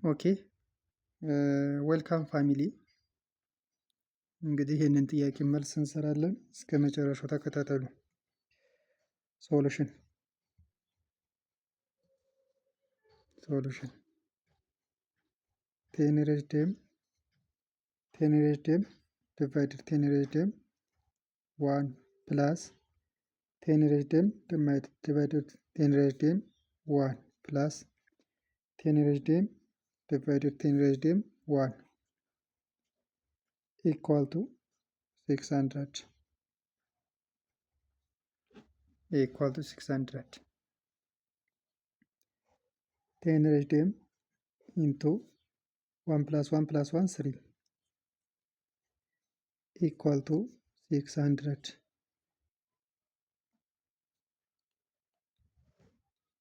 ኦኬ ዌልካም ፋሚሊ። እንግዲህ ይህንን ጥያቄ መልስ እንሰራለን። እስከ መጨረሻው ተከታተሉ። ሶሉሽን ቴን ሬዝድ ዴም ዲቫይድድ ቴን ሬዝድ ዴም 1 ፕላስ ቴን ሬዝድ ዴም ዲቫይድድ ቴን ሬዝድ ዴም 1 ፕላስ ቴን ሬዝድ ዴም divided 10 raised to 1 equal to 600 10 raised to into 1 plus 1 plus 1 3 equal to 600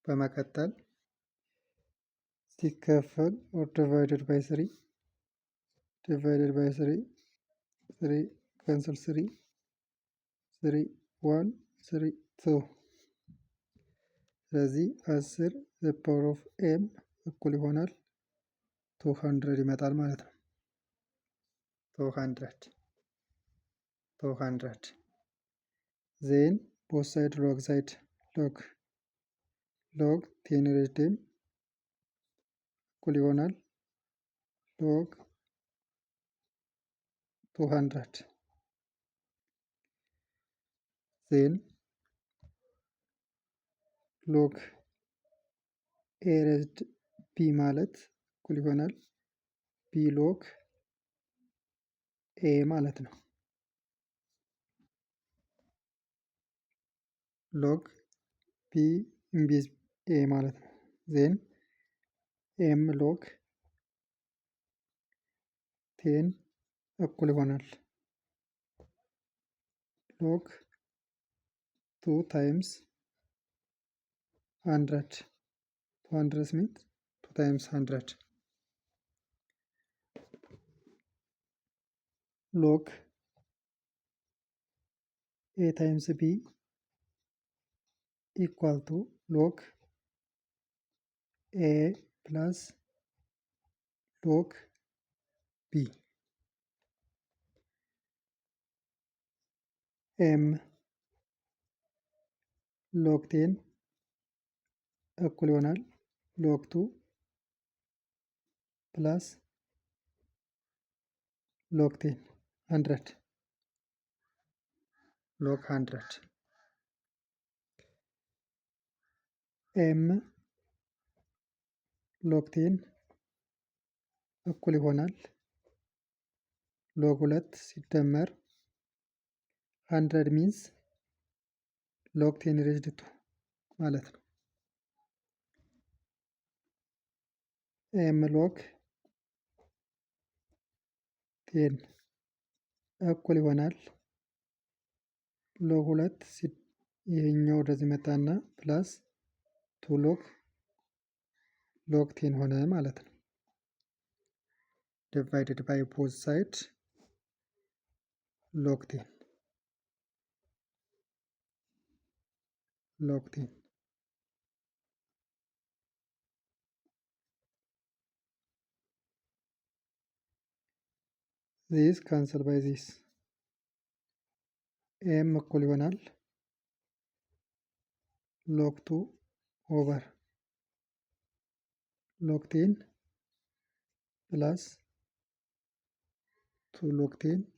በመቀጠል ሲከፈል or divided by 3 cancel 3 1 3 2 ስለዚህ 10 the power of m እኩል ይሆናል 200 ይመጣል ማለት ነው። 200 then both side log 10 raised to እኩል ይሆናል log 200 then log a raised b ማለት እኩል ይሆናል b log a ማለት ነው። log b ኢንቤዝ a ማለት ነው። then m log 10 እኩል ይሆናል log 2 times 100 200 means 2 times 100 log a times b equal to log a plus log b m log 10 እኩል ይሆናል log 2 plus log 10 100 log 100 m log 10 እኩል ይሆናል log 2 ሲደመር 100 means log 10 raised to ማለት ነው። m log 10 እኩል ይሆናል log 2 ይሄኛው ወደዚህ መጣና ፕላስ 2 log 10 ሆነ ማለት ነው። divided by both side log 10 this cancel by this m እኩል ይሆናል log 2 over log 10 plus 2 log 10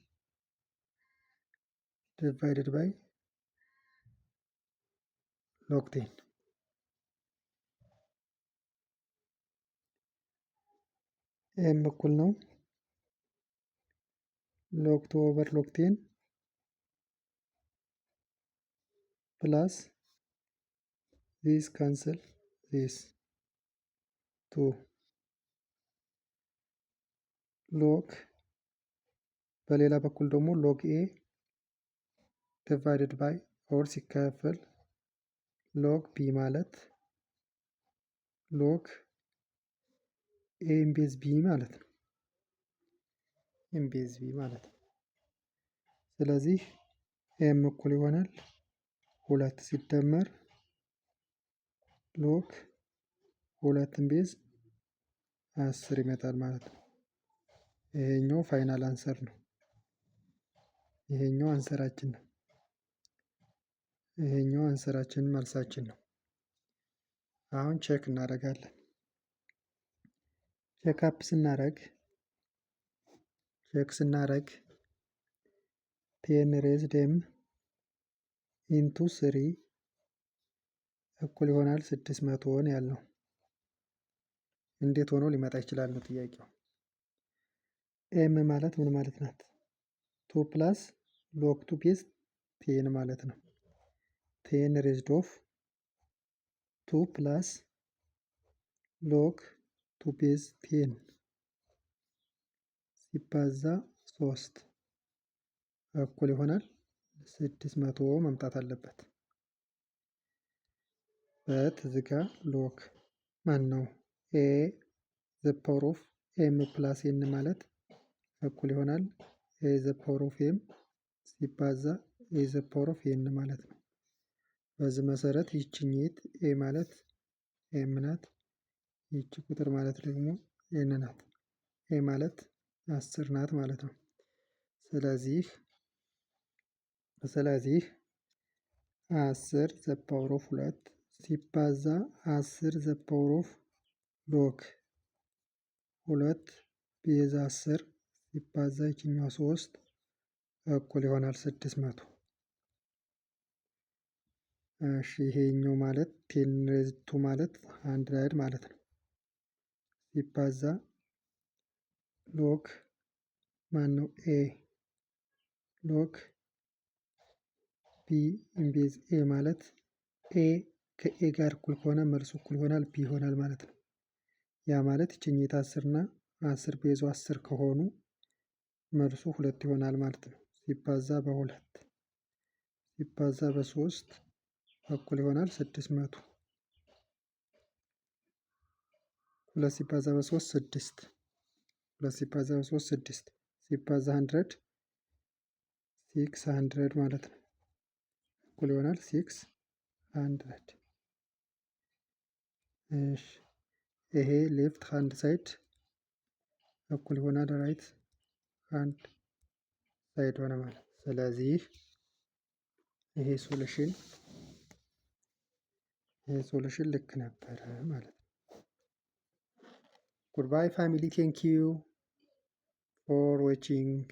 divided by log 10 m እኩል ነው log 2 over log 10 plus this cancel this 2 log በሌላ በኩል ደግሞ log a divided by or ሲካፈል log b ማለት log a ኢንቤዝ b ማለት ነው። ስለዚህ m እኩል ይሆናል 2 ሲደመር log 2 ኢንቤዝ 10 ይመጣል ማለት ነው። ይሄኛው ፋይናል አንሰር ነው። ይሄኛው አንሰራችን ነው። ይሄኛው አንሰራችን መልሳችን ነው። አሁን ቼክ እናደርጋለን። ቼክ ስናደርግ 10 ሬዝድ ኤም ኢንቱ 3 እኩል ይሆናል 600 ነው ያልነው። እንዴት ሆኖ ሊመጣ ይችላል ነው ጥያቄው። ኤም ማለት ምን ማለት ናት? 2 ፕላስ ሎግ 2 ቤዝ 10 ማለት ነው። 10 ሬዝድ ኦፍ 2 ፕላስ ሎግ 2 ቤዝ 10 ሲባዛ 3 እኩል ይሆናል 600 መምጣት አለበት። እዚጋ ሎግ ማን ነው? ኤ ዘ ፓወር ኦፍ ኤም ፕላስ ኤን ማለት እኩል ይሆናል ኤ ዘ ፓወር ኦፍ ኤም ሲባዛ ኤ ዘ ፓወር ኦፍ ኤን ማለት ነው። በዚህ መሰረት ይችኝት ኤ ማለት ኤም ናት። ይቺ ቁጥር ማለት ደግሞ ኤን ናት። ኤ ማለት 10 ናት ማለት ነው። ስለዚህ 10 ዘ ፓወር ኦፍ 2 ሲባዛ 10 ዘ ፓወር ኦፍ ሎግ 2 ቤዝ 10 ሲባዛ ይችኛው 3 እኩል ይሆናል 600። እሺ ይሄኛው ማለት 10 ሬዝድ ቱ ማለት 100 ማለት ነው። ሲባዛ ሎግ ማን ነው? ኤ ሎግ ቢ ኢምቤዝ ኤ ማለት ኤ ከኤ ጋር እኩል ከሆነ መልሱ እኩል ይሆናል ቢ ይሆናል ማለት ነው። ያ ማለት ይችኝት 10 እና 10 ቤዙ 10 ከሆኑ መልሱ 2 ይሆናል ማለት ነው። ሲባዛ በ2 ሲባዛ በ3 እኩል ይሆናል 600። 2 ሲባዛ በ3 6 2 ሲባዛ በ3 6 ሲባዛ 100 600 ማለት ነው። እኩል ይሆናል 600። እሺ ይሄ ሌፍት ሃንድ ሳይድ እኩል ይሆናል ራይት ሃንድ ሳይድ ሆነ ማለት። ስለዚህ ይሄ ሶሉሽን ልክ ነበረ ማለት ነው። ጉድባይ ፋሚሊ ቴንክ ዩ ፎር ዋቺንግ